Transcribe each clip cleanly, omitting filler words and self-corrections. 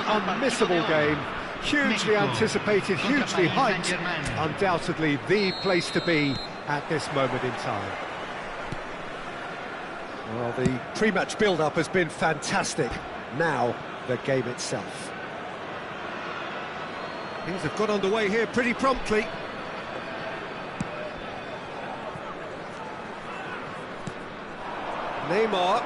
unmissable game, hugely anticipated, hugely hyped, undoubtedly the place to be at this moment in time. Well, the pre-match build-up has been fantastic. Now, the game itself. Things have got underway here pretty promptly. Neymar.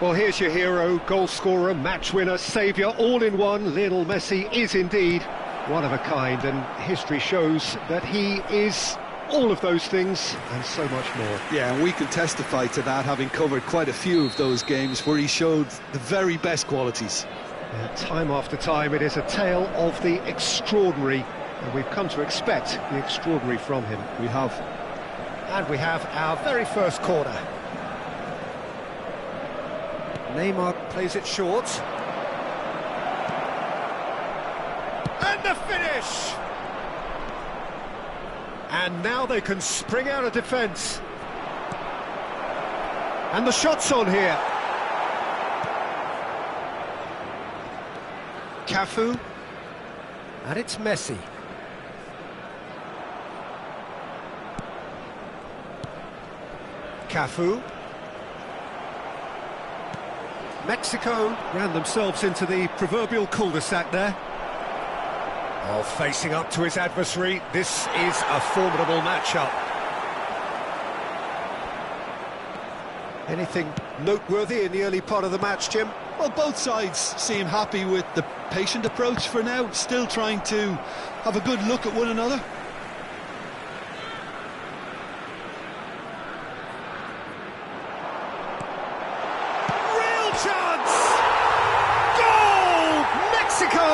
Well, here's your hero, goal scorer, match winner, saviour, all in one. Lionel Messi is indeed one of a kind, and history shows that he is all of those things and so much more. Yeah, and we can testify to that, having covered quite a few of those games where he showed the very best qualities. Yeah, time after time, it is a tale of the extraordinary, and we've come to expect the extraordinary from him. We have. And we have our very first corner. Neymar plays it short. And the finish! And now they can spring out of defence. And the shot's on here. Cafu. And it's Messi. Cafu. Mexico ran themselves into the proverbial cul-de-sac there. Oh, facing up to his adversary, this is a formidable matchup. Anything noteworthy in the early part of the match, Jim? Well, both sides seem happy with the patient approach for now, still trying to have a good look at one another. Real chance! Goal! Mexico!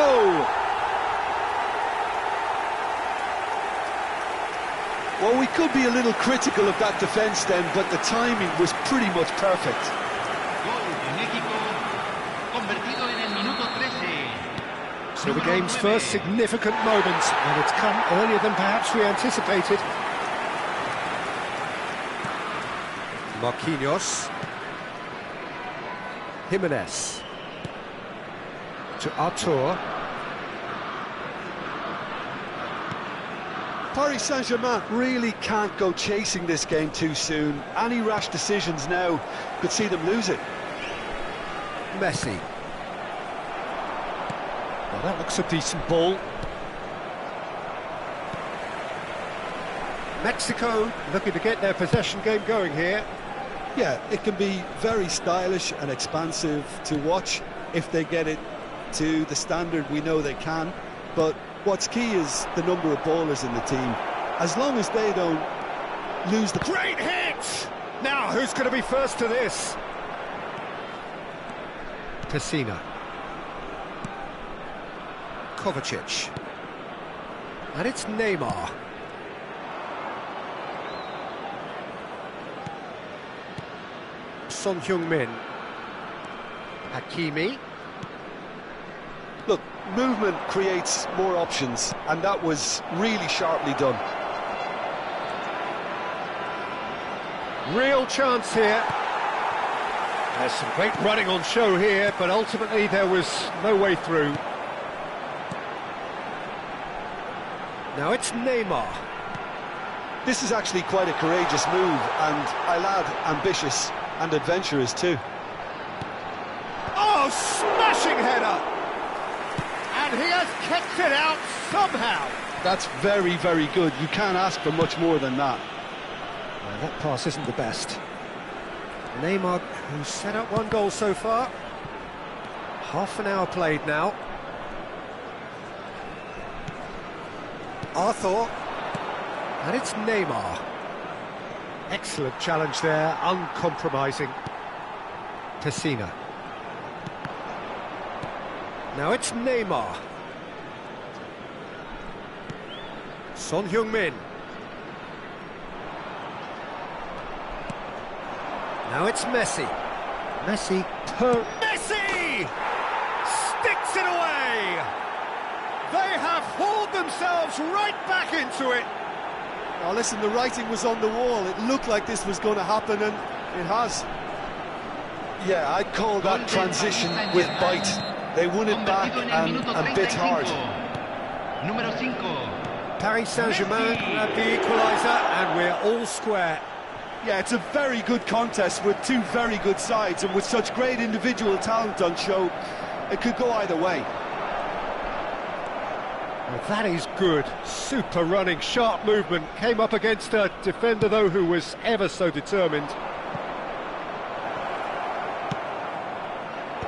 Well, we could be a little critical of that defence then, but the timing was pretty much perfect. So the game's first significant moment, and it's come earlier than perhaps we anticipated. Marquinhos. Jimenez. To Artur. Paris Saint-Germain really can't go chasing this game too soon. Any rash decisions now could see them lose it. Messi. Well, that looks a decent ball. Mexico looking to get their possession game going here. Yeah, it can be very stylish and expansive to watch if they get it to the standard we know they can. But what's key is the number of ballers in the team. As long as they don't lose the... Great hit! Now, who's going to be first to this? Pessina. Kovacic. And it's Neymar. Son Heung-min. Hakimi. Look, movement creates more options, and that was really sharply done. Real chance here. There's some great running on show here, but ultimately there was no way through. Now it's Neymar. This is actually quite a courageous move, and I'll add ambitious and adventurous too. Oh, smashing header! And he has kept it out somehow. That's very, very good. You can't ask for much more than that. Well, that pass isn't the best. Neymar, who's set up one goal so far. Half an hour played now. Arthur. And it's Neymar. Excellent challenge there, uncompromising. Pessina. Now it's Neymar. Son Heung-min. Now it's Messi. Messi. Messi! Sticks it away! They have hauled themselves right back into it. Now listen, the writing was on the wall. It looked like this was going to happen, and it has. Yeah, I'd call that transition with bite. They won it back and bit hard. Número 5. Paris Saint-Germain grab the equaliser, and we're all square. Yeah, it's a very good contest with two very good sides, and with such great individual talent on show, it could go either way. Well, that is good. Super running, sharp movement. Came up against a defender, though, who was ever so determined.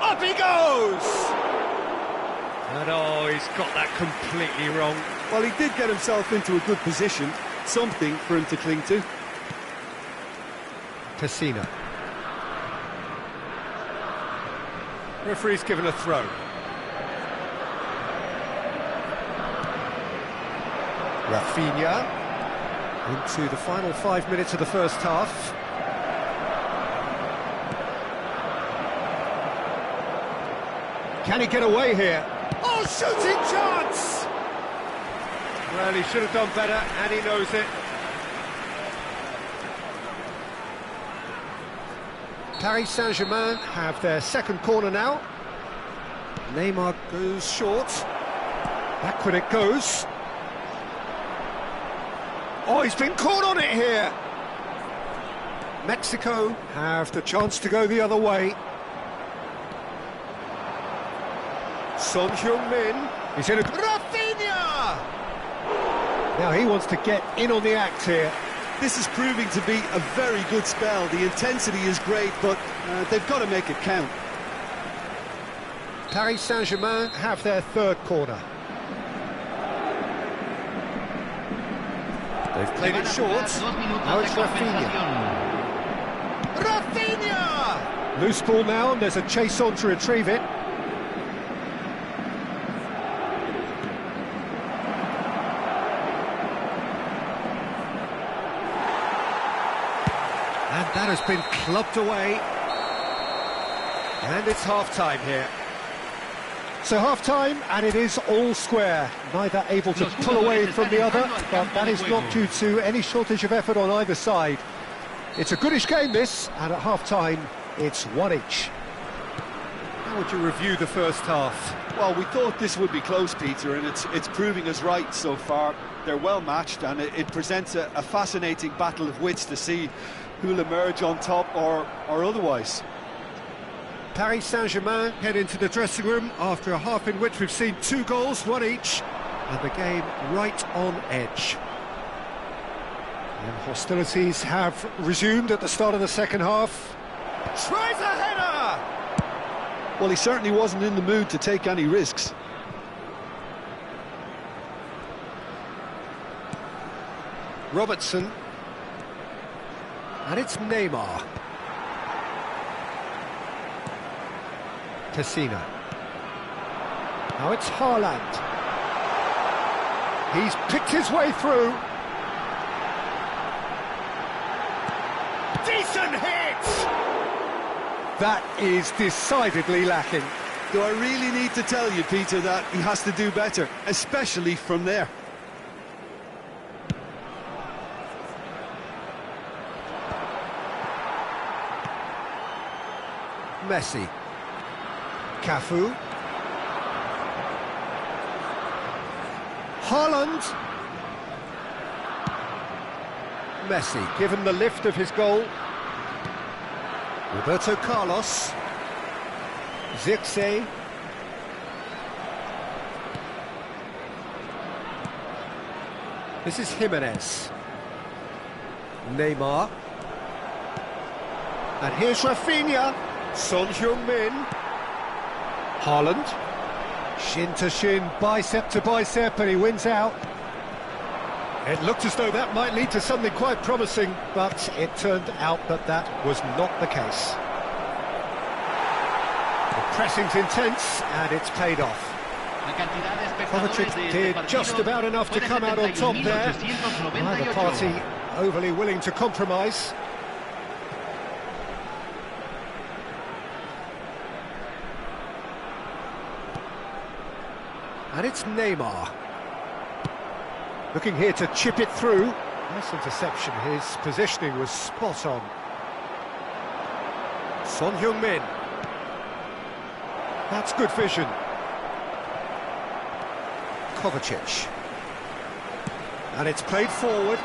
Up he goes! And oh, he's got that completely wrong. Well, he did get himself into a good position, something for him to cling to. Testando. Referee's given a throw. Rafinha into the final 5 minutes of the first half. Can he get away here? Oh, shooting chance! Well, he should have done better, and he knows it. Paris Saint-Germain have their second corner now. Neymar goes short. Backward it goes. Oh, he's been caught on it here. Mexico have the chance to go the other way. Son Heung-min is in a... Rafinha! Now he wants to get in on the act here. This is proving to be a very good spell. The intensity is great, but they've got to make it count. Paris Saint-Germain have their third corner. They've played it short. Now it's Rafinha. Rafinha! Loose ball now, and there's a chase on to retrieve it. And that has been clubbed away. And it's half-time here. So half-time, and it is all square. Neither able to pull away from the other, but that is not due to any shortage of effort on either side. It's a goodish game, this, and at half-time, it's one each. How would you review the first half? Well, we thought this would be close, Peter, and it's proving us right so far. They're well matched, and it presents a fascinating battle of wits to see who'll emerge on top or otherwise. Paris Saint-Germain head into the dressing room after a half in which we've seen 2 goals, one each, and the game right on edge. And hostilities have resumed at the start of the second half. Tries a header! Well, he certainly wasn't in the mood to take any risks. Robertson. And it's Neymar. Testando. Now it's Haaland. He's picked his way through. Decent hit! That is decidedly lacking. Do I really need to tell you, Peter, that he has to do better, especially from there? Messi. Cafu. Haaland. Messi, given the lift of his goal. Roberto Carlos. Zirkzee. This is Jimenez. Neymar. And here's Rafinha. Son Heung-min. Haaland. Shin to shin, bicep to bicep, and he wins out. It looked as though that might lead to something quite promising, but it turned out that that was not the case. The pressing's intense, and it's paid off. Kovacic did just about enough to come out on top there. Neither party overly willing to compromise. And it's Neymar. Looking here to chip it through. Nice interception, his positioning was spot on. Son Heung-min. That's good vision. Kovacic. And it's played forward.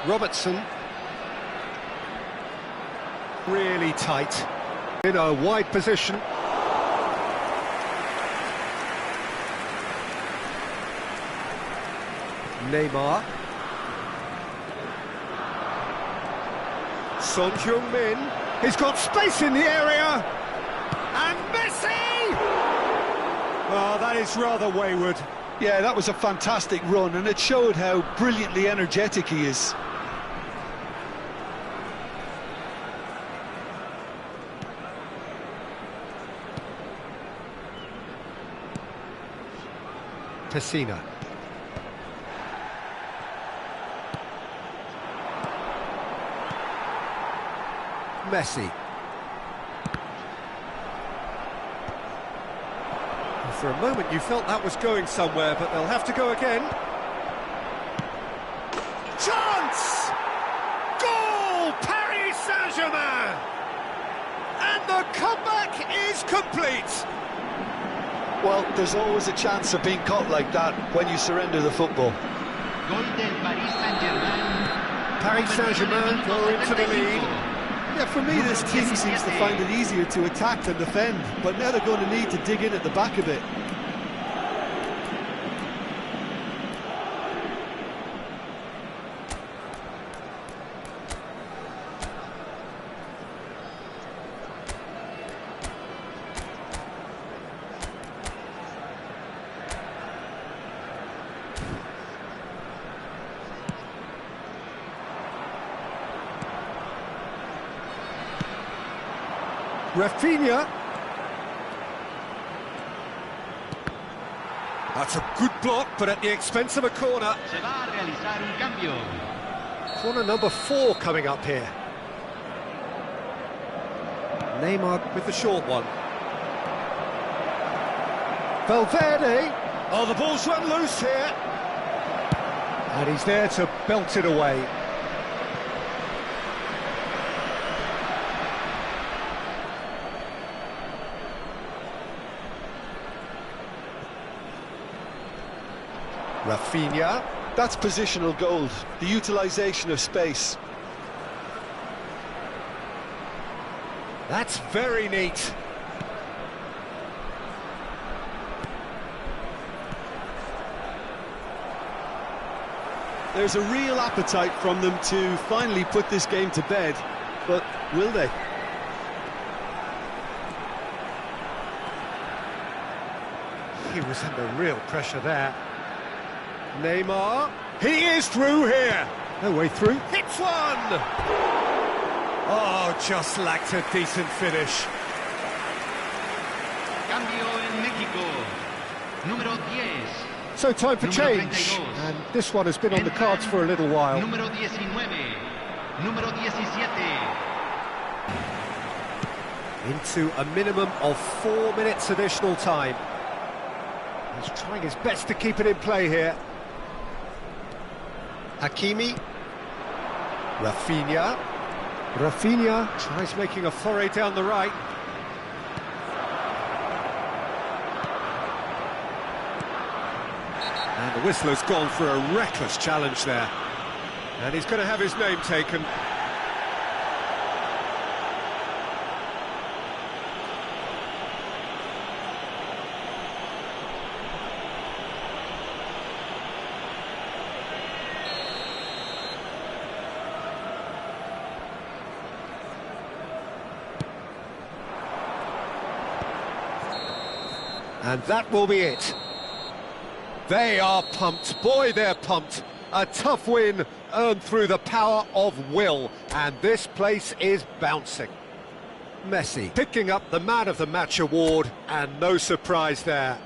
Robertson. Really tight. In a wide position. Neymar. Son Heung-min. He's got space in the area. And Messi! Oh, that is rather wayward. Yeah, that was a fantastic run, and it showed how brilliantly energetic he is. Pessina. Messi. For a moment you felt that was going somewhere, but they'll have to go again. Chance! Goal! Paris Saint-Germain! And the comeback is complete! Well, there's always a chance of being caught like that when you surrender the football. Gol del Paris Saint-Germain. Paris Saint-Germain go into the lead. Yeah, for me, this team seems to find it easier to attack than defend, but now they're going to need to dig in at the back of it. Rafinha. That's a good block, but at the expense of a corner. Se va a realizar un cambio. Corner number 4 coming up here. Neymar with the short one. Valverde. Oh, the ball's run loose here. And he's there to belt it away. Rafinha. That's positional gold, the utilisation of space. That's very neat. There's a real appetite from them to finally put this game to bed, but will they? He was under real pressure there. Neymar, he is through here. No way through. Hits one! Oh, just lacked a decent finish. Cambio en México. Número 10. So time for Número change. 32. And this one has been on the cards for a little while. Número 19. Número 17. Into a minimum of 4 minutes additional time. He's trying his best to keep it in play here. Hakimi. Rafinha. Rafinha tries making a foray down the right. And the whistler's gone for a reckless challenge there. And he's going to have his name taken. And that will be it. They are pumped. Boy, they're pumped. A tough win earned through the power of will. And this place is bouncing. Messi picking up the Man of the Match award, and no surprise there.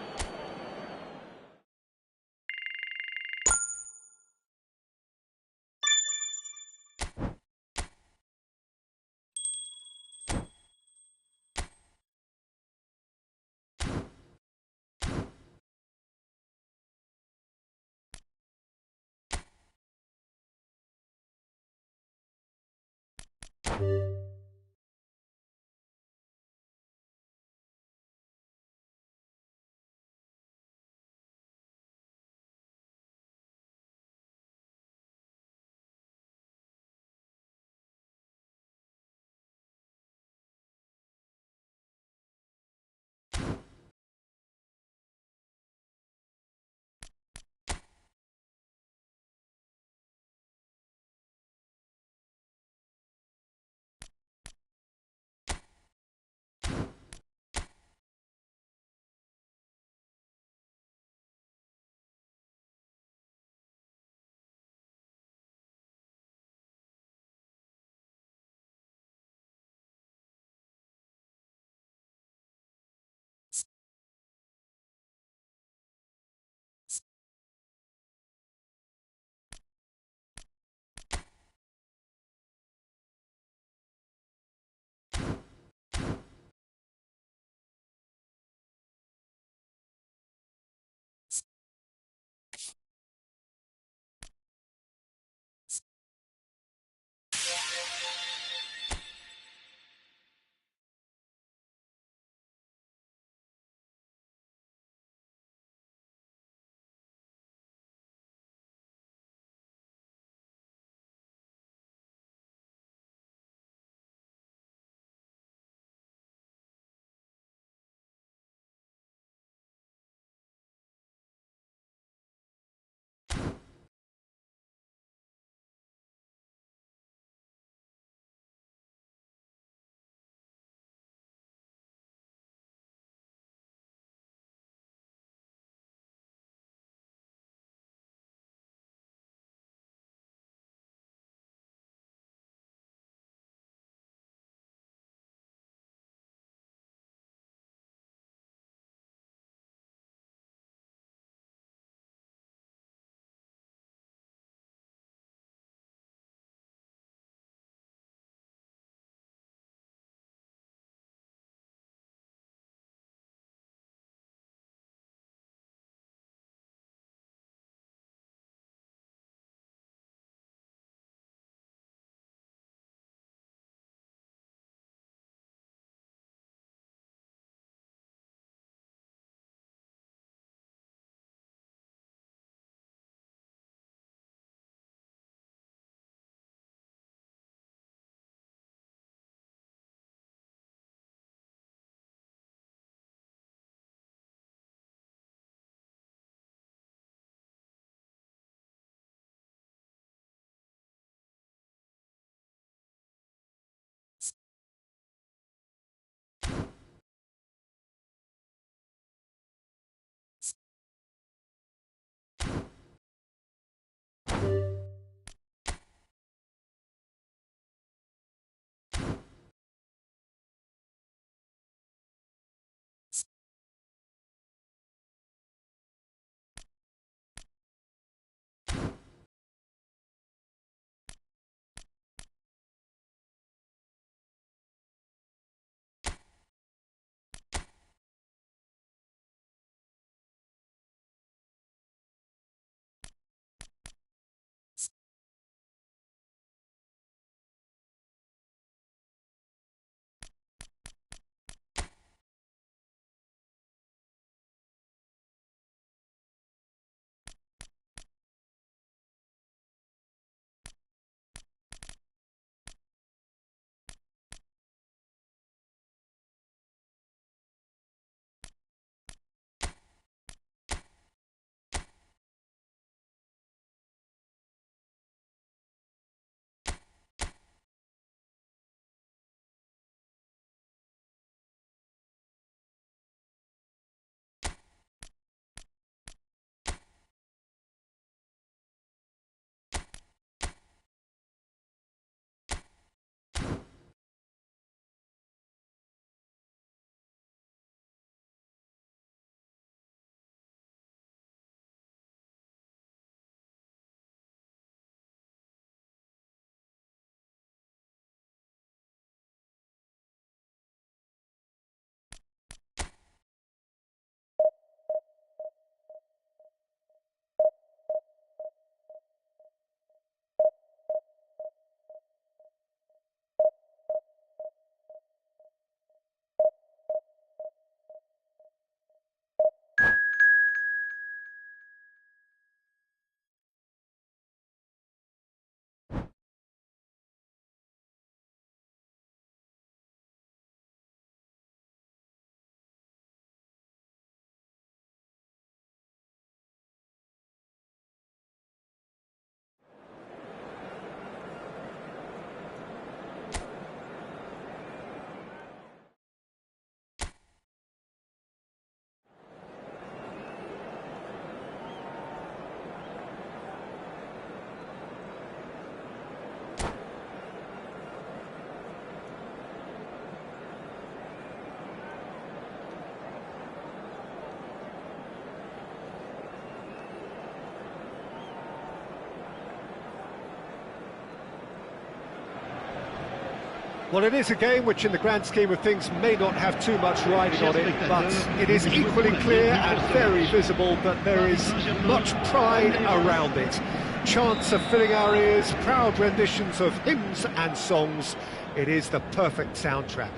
Well, it is a game which in the grand scheme of things may not have too much riding on it, but it is equally clear and very visible that there is much pride around it. Chants are filling our ears, proud renditions of hymns and songs. It is the perfect soundtrack.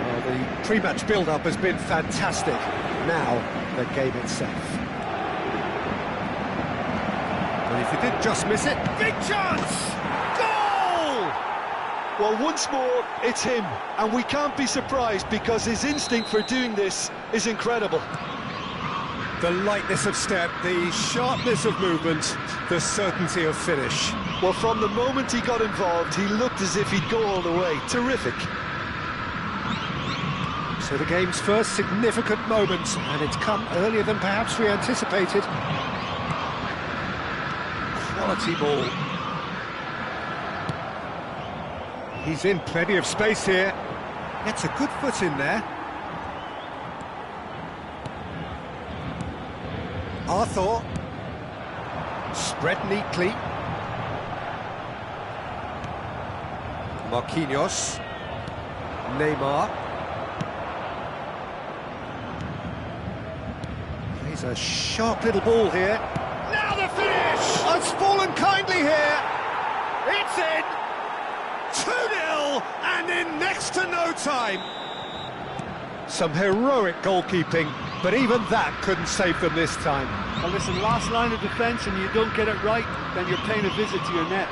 Well, the pre-match build-up has been fantastic. Now, the game itself. And if he did just miss it, big chance! Well, once more, it's him, and we can't be surprised because his instinct for doing this is incredible. The lightness of step, the sharpness of movement, the certainty of finish. Well, from the moment he got involved, he looked as if he'd go all the way. Terrific. So the game's first significant moment, and it's come earlier than perhaps we anticipated. Quality ball. He's in plenty of space here. Gets a good foot in there. Arthur. Spread neatly. Marquinhos. Neymar. Plays a sharp little ball here. Now the finish! It's fallen kindly here. It's in. 2-0, and in next to no time. Some heroic goalkeeping, but even that couldn't save them this time. Well, listen, last line of defence, and you don't get it right, then you're paying a visit to your net.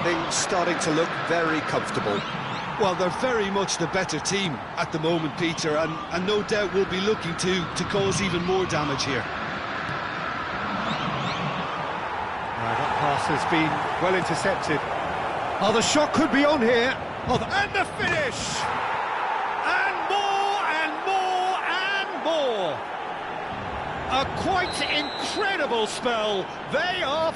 Things starting to look very comfortable. Well, they're very much the better team at the moment, Peter, and no doubt will be looking to cause even more damage here. That pass has been well intercepted. Oh, the shot could be on here. Oh, and the finish! And more! A quite incredible spell. They are